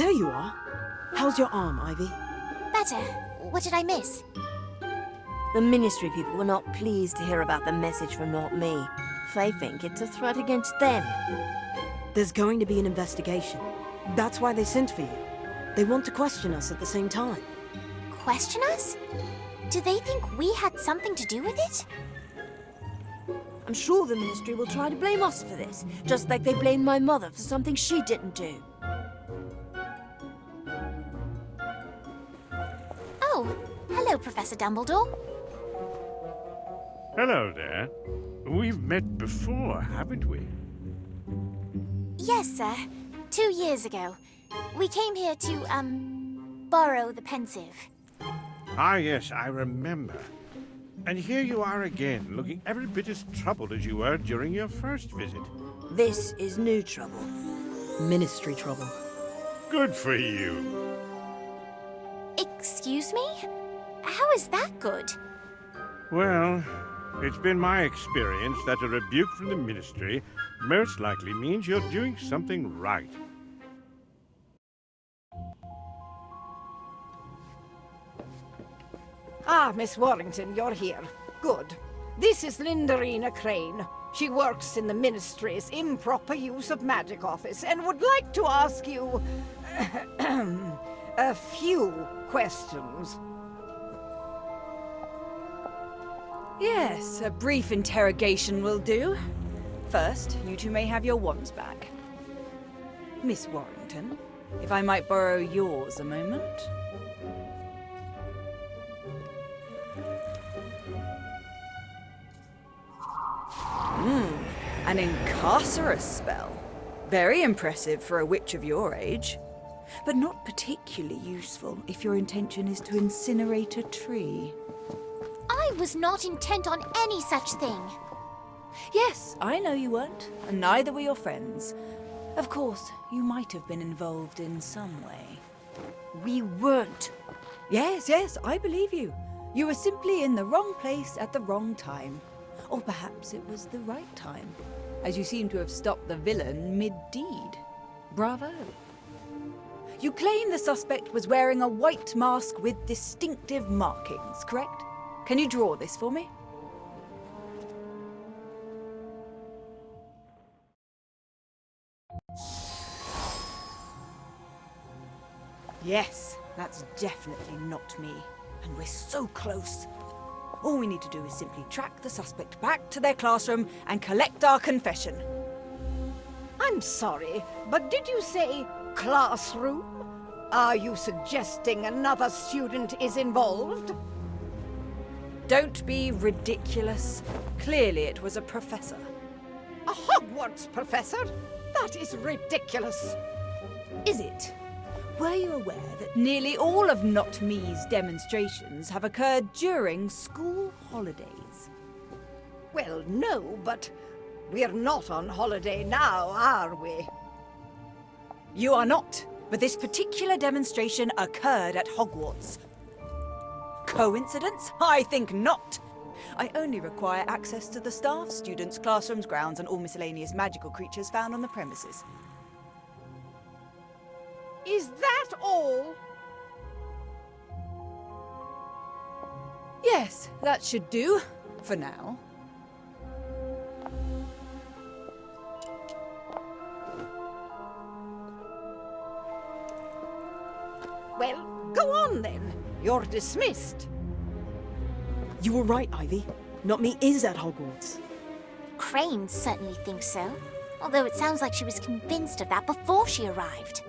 There you are. How's your arm, Ivy? Better. What did I miss? The Ministry people were not pleased to hear about the message from Not Me. They think it's a threat against them. There's going to be an investigation. That's why they sent for you. They want to question us at the same time. Question us? Do they think we had something to do with it? I'm sure the Ministry will try to blame us for this, just like they blamed my mother for something she didn't do. Oh, hello, Professor Dumbledore. Hello there. We've met before, haven't we? Yes, sir. 2 years ago. We came here to, borrow the pensive. Ah, yes, I remember. And here you are again, looking every bit as troubled as you were during your first visit. This is new trouble. Ministry trouble. Good for you. Excuse me? How is that good? Well, it's been my experience that a rebuke from the Ministry most likely means you're doing something right. Ah, Miss Warrington, you're here. Good. This is Lindarina Crane. She works in the Ministry's improper use of magic office and would like to ask you a few questions. Yes, a brief interrogation will do. First, you two may have your wands back. Miss Warrington, if I might borrow yours a moment. An incarcerous spell. Very impressive for a witch of your age. But not particularly useful if your intention is to incinerate a tree. I was not intent on any such thing. Yes, I know you weren't, and neither were your friends. Of course, you might have been involved in some way. We weren't. Yes, I believe you. You were simply in the wrong place at the wrong time. Or perhaps it was the right time, as you seem to have stopped the villain mid-deed. Bravo. You claim the suspect was wearing a white mask with distinctive markings, correct? Can you draw this for me? Yes, that's definitely not me. And we're so close. All we need to do is simply track the suspect back to their classroom and collect our confession. I'm sorry, but did you say classroom? Are you suggesting another student is involved? Don't be ridiculous. Clearly it was a professor. A Hogwarts professor? That is ridiculous. Is it? Were you aware that nearly all of Not Me's demonstrations have occurred during school holidays? Well, no, but we're not on holiday now, are we? You are not, but this particular demonstration occurred at Hogwarts. Coincidence? I think not. I only require access to the staff, students, classrooms, grounds, and all miscellaneous magical creatures found on the premises. Is that all? Yes, that should do, for now. Well, go on then. You're dismissed. You were right, Ivy. Not Me is at Hogwarts. Crane certainly thinks so. Although it sounds like she was convinced of that before she arrived.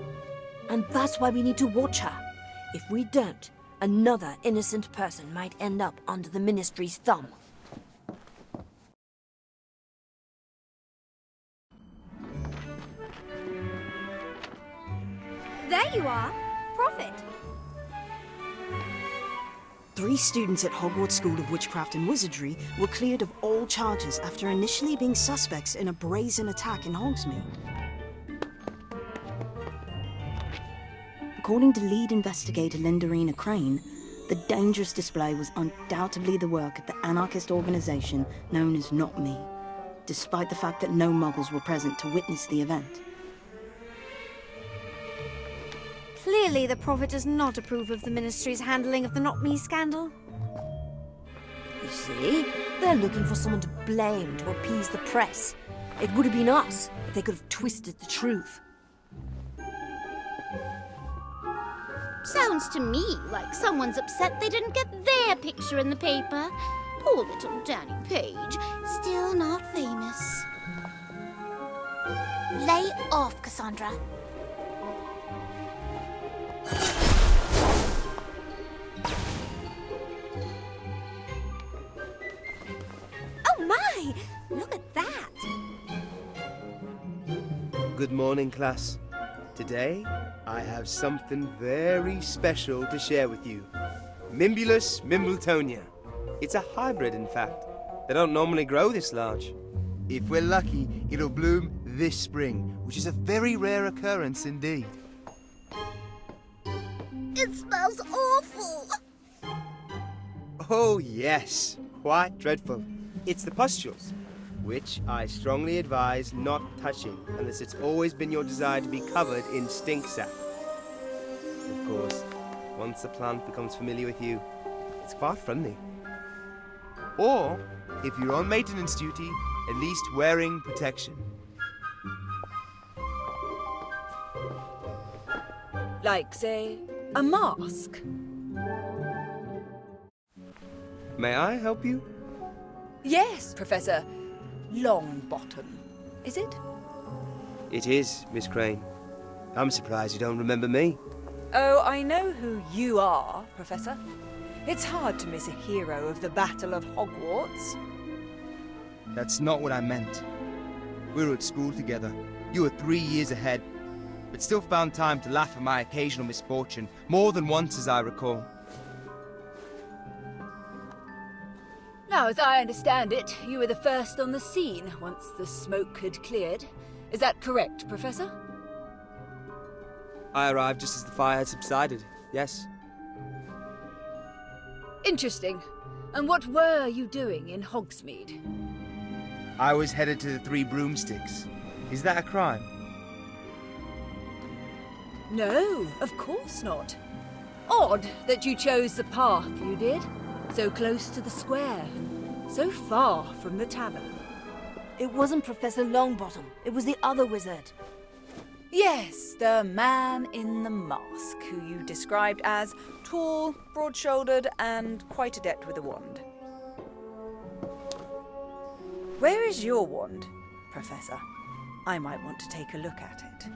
And that's why we need to watch her. If we don't, another innocent person might end up under the Ministry's thumb. There you are. Prophet. 3 students at Hogwarts School of Witchcraft and Wizardry were cleared of all charges after initially being suspects in a brazen attack in Hogsmeade. According to lead investigator Lindarina Crane, the dangerous display was undoubtedly the work of the anarchist organization known as Not Me, despite the fact that no Muggles were present to witness the event. Clearly, the Prophet does not approve of the Ministry's handling of the Not Me scandal. You see? They're looking for someone to blame to appease the press. It would have been us if they could have twisted the truth. Sounds to me like someone's upset they didn't get their picture in the paper. Poor little Danny Page, still not famous. Lay off, Cassandra. Oh my! Look at that! Good morning, class. Today, I have something very special to share with you. Mimbulus Mimbletonia. It's a hybrid, in fact. They don't normally grow this large. If we're lucky, it'll bloom this spring, which is a very rare occurrence indeed. It smells awful. Oh, yes. Quite dreadful. It's the pustules, which I strongly advise not touching unless it's always been your desire to be covered in stink sap. Of course, once the plant becomes familiar with you, it's quite friendly. Or, if you're on maintenance duty, at least wearing protection. Like, say, a mask. May I help you? Yes, Professor Longbottom. Is it? It is, Miss Crane. I'm surprised you don't remember me. Oh, I know who you are, Professor. It's hard to miss a hero of the Battle of Hogwarts. That's not what I meant. We were at school together. You were 3 years ahead, but still found time to laugh at my occasional misfortune, more than once as I recall. Now, as I understand it, you were the first on the scene once the smoke had cleared. Is that correct, Professor? I arrived just as the fire had subsided, yes. Interesting. And what were you doing in Hogsmeade? I was headed to the Three Broomsticks. Is that a crime? No, of course not. Odd that you chose the path you did. So close to the square, so far from the tavern. It wasn't Professor Longbottom. It was the other wizard. Yes, the man in the mask, who you described as tall, broad-shouldered, and quite adept with a wand. Where is your wand, Professor? I might want to take a look at it.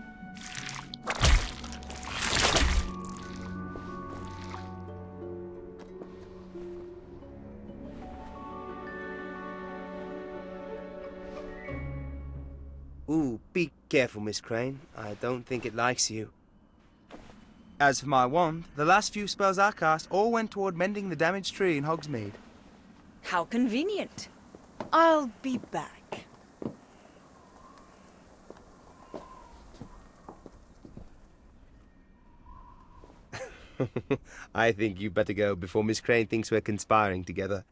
Ooh, be careful, Miss Crane. I don't think it likes you. As for my wand, the last few spells I cast all went toward mending the damaged tree in Hogsmeade. How convenient. I'll be back. I think you better go before Miss Crane thinks we're conspiring together.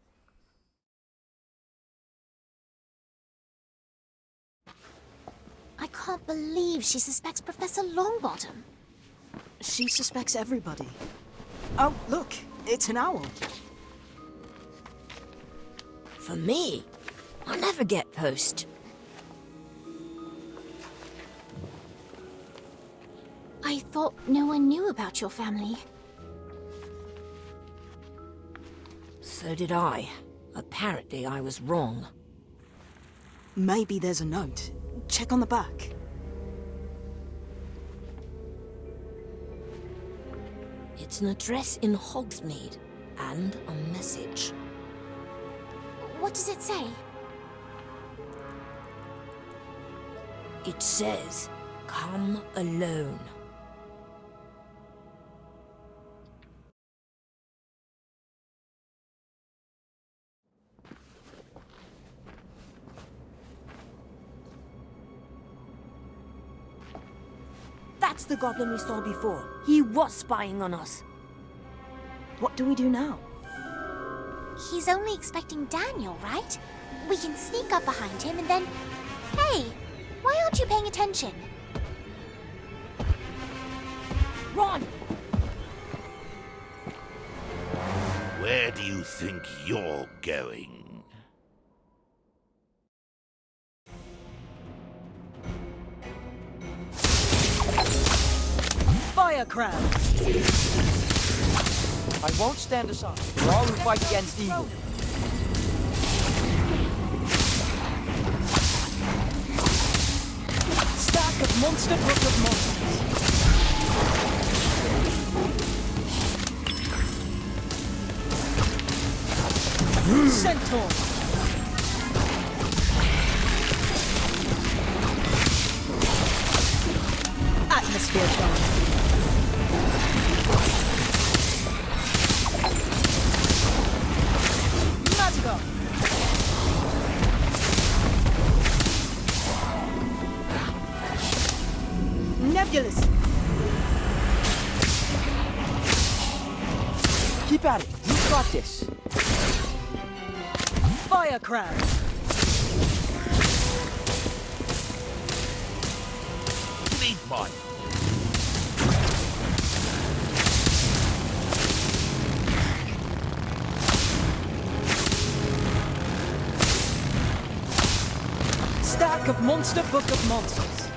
I can't believe she suspects Professor Longbottom. She suspects everybody. Oh, look, it's an owl. For me, I never get post. I thought no one knew about your family. So did I. Apparently I was wrong. Maybe there's a note. Check on the back. It's an address in Hogsmeade and a message. What does it say? It says, "Come alone." That's the goblin we saw before. He was spying on us. What do we do now? He's only expecting Daniel, right? We can sneak up behind him and then... Hey, why aren't you paying attention? Run! do you think you're going? Fire crowd! I won't stand aside for all who fight against evil. Stack of monster book of monsters. Centaur. Atmosphere charge. Magical. Nebulous. Keep at it. You've got this. Fire crowd. Need mine. Stack of monster book of monsters.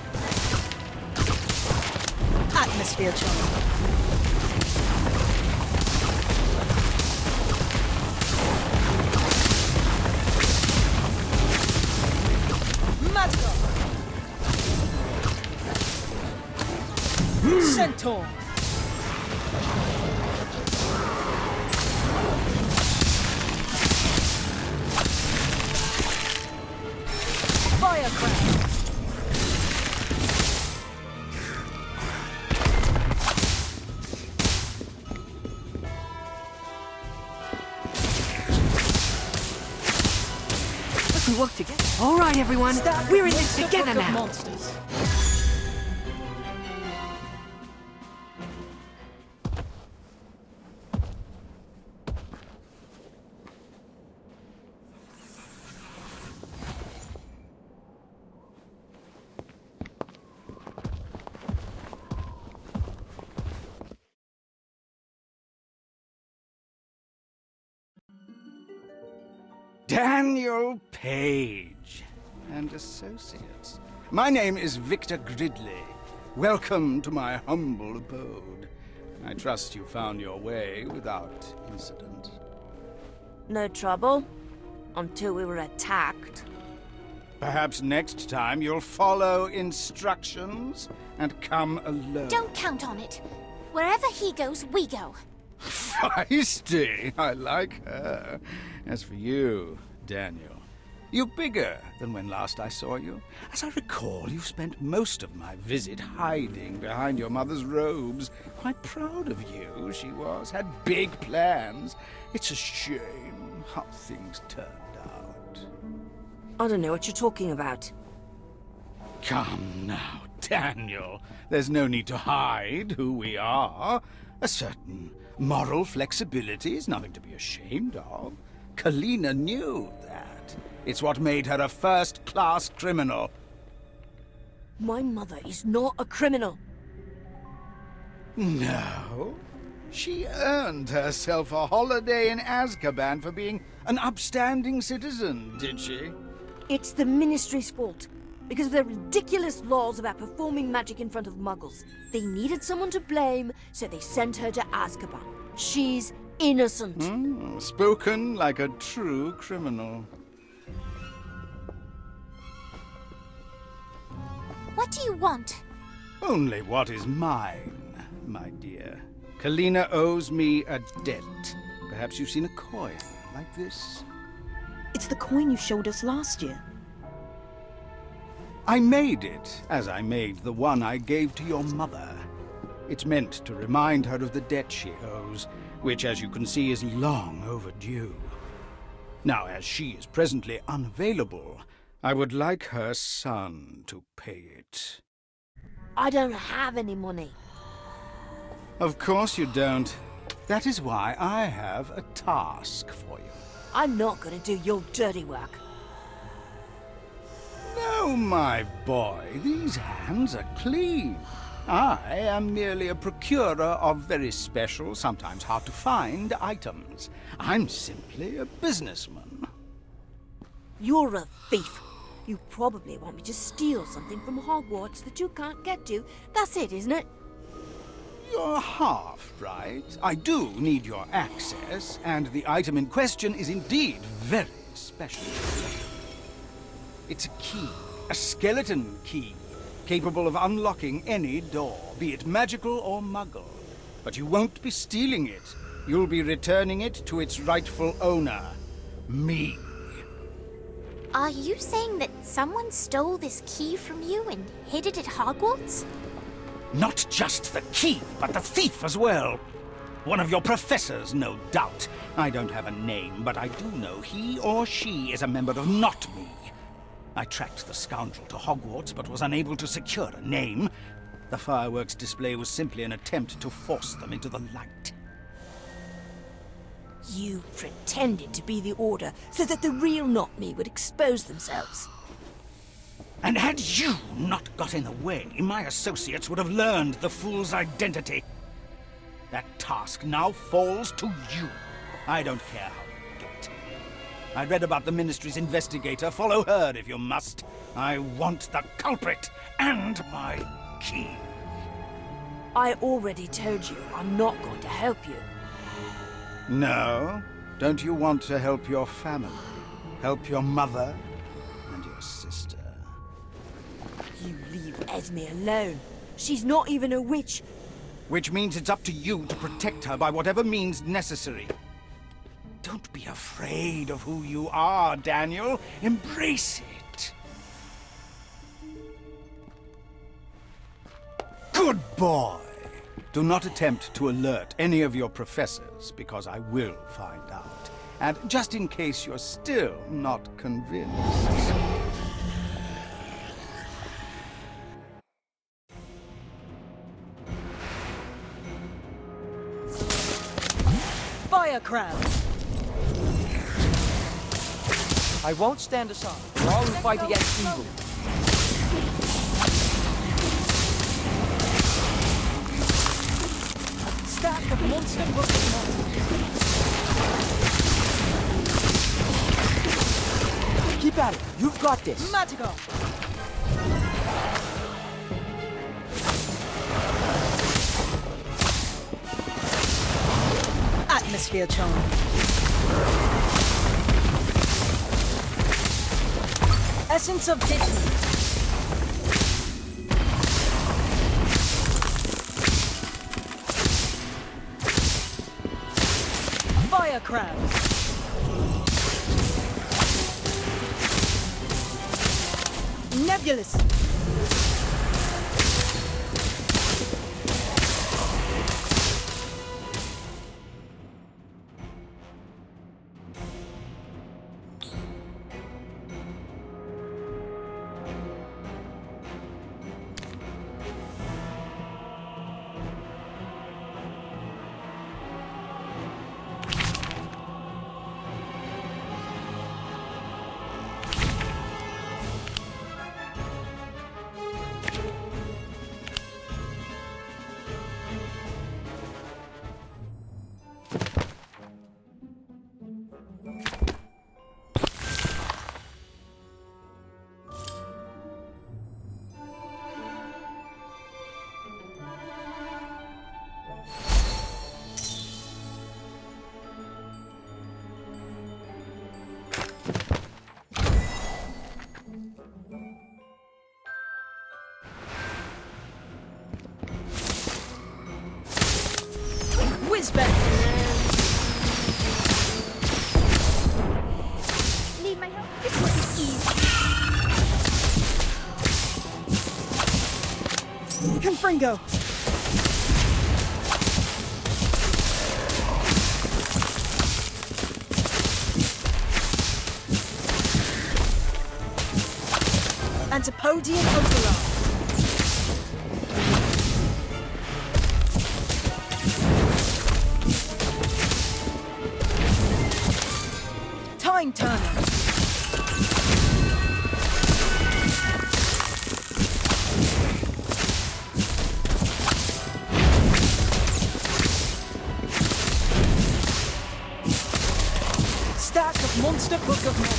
Atmosphere charge. Magical. Centaur. Firecraft. We work together. All right, everyone. We're in this together now. Monsters. Daniel Page and Associates. My name is Victor Gridley. Welcome to my humble abode. I trust you found your way without incident. No trouble. Until we were attacked. Perhaps next time you'll follow instructions and come alone. Don't count on it. Wherever he goes, we go. Feisty! I like her. As for you, Daniel, you're bigger than when last I saw you. As I recall, you spent most of my visit hiding behind your mother's robes. Quite proud of you, she was. Had big plans. It's a shame how things turned out. I don't know what you're talking about. Come now, Daniel. There's no need to hide who we are. A certain moral flexibility is nothing to be ashamed of. Kalina knew that. It's what made her a first-class criminal. My mother is not a criminal. No. She earned herself a holiday in Azkaban for being an upstanding citizen, did she? It's the Ministry's fault. Because of their ridiculous laws about performing magic in front of muggles. They needed someone to blame, so they sent her to Azkaban. She's innocent. Spoken like a true criminal. What do you want? Only what is mine, my dear. Kalina owes me a debt. Perhaps you've seen a coin like this? It's the coin you showed us last year. I made it, as I made the one I gave to your mother. It's meant to remind her of the debt she owes, which, as you can see, is long overdue. Now, as she is presently unavailable, I would like her son to pay it. I don't have any money. Of course you don't. That is why I have a task for you. I'm not going to do your dirty work. No, my boy, these hands are clean. I am merely a procurer of very special, sometimes hard-to-find items. I'm simply a businessman. You're a thief. You probably want me to steal something from Hogwarts that you can't get to. That's it, isn't it? You're half right. I do need your access, and the item in question is indeed very special. It's a key, a skeleton key, capable of unlocking any door, be it magical or muggle. But you won't be stealing it. You'll be returning it to its rightful owner, me. Are you saying that someone stole this key from you and hid it at Hogwarts? Not just the key, but the thief as well. One of your professors, no doubt. I don't have a name, but I do know he or she is a member of Not Me. I tracked the scoundrel to Hogwarts, but was unable to secure a name. The fireworks display was simply an attempt to force them into the light. You pretended to be the Order so that the real Not Me would expose themselves. And had you not got in the way, my associates would have learned the fool's identity. That task now falls to you. I don't care how you do it. I read about the Ministry's investigator. Follow her if you must. I want the culprit and my key. I already told you I'm not going to help you. No? Don't you want to help your family? Help your mother and your sister? You leave Esme alone. She's not even a witch. Which means it's up to you to protect her by whatever means necessary. Don't be afraid of who you are, Daniel. Embrace it. Good boy. Do not attempt to alert any of your professors, because I will find out. And just in case you're still not convinced... Fire crowd! I won't stand aside for all who fight against evil. Stack of monster books monsters. Keep at it. You've got this. Magical! Atmosphere charm. Essence of dissonance. Fire crowd. Nebulous. Whizbang! Need my help? This one is easy. Confringo! Antipodian override. Time turner. Master Book of Magic.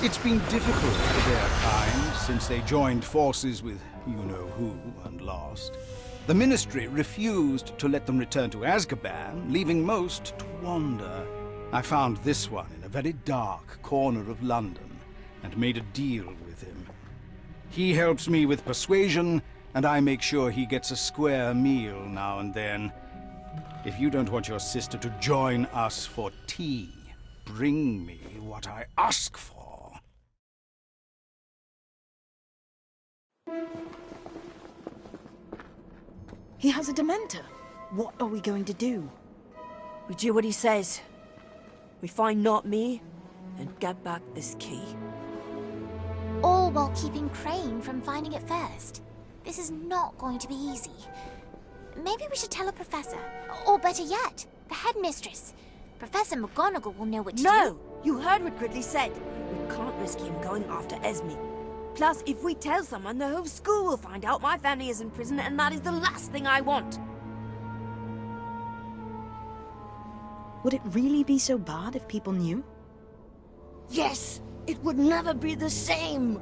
It's been difficult for their kind since they joined forces with you-know-who and lost. The Ministry refused to let them return to Azkaban, leaving most to wander. I found this one in a very dark corner of London and made a deal with him. He helps me with persuasion, and I make sure he gets a square meal now and then. If you don't want your sister to join us for tea, bring me what I ask for. He has a Dementor. What are we going to do? We do what he says. We find Not Me, and get back this key. All while keeping Crane from finding it first. This is not going to be easy. Maybe we should tell a professor. Or better yet, the headmistress. Professor McGonagall will know what to do. No! You heard what Gridley said. We can't risk him going after Esme. Plus, if we tell someone, the whole school will find out my family is in prison, and that is the last thing I want. Would it really be so bad if people knew? Yes! It would never be the same!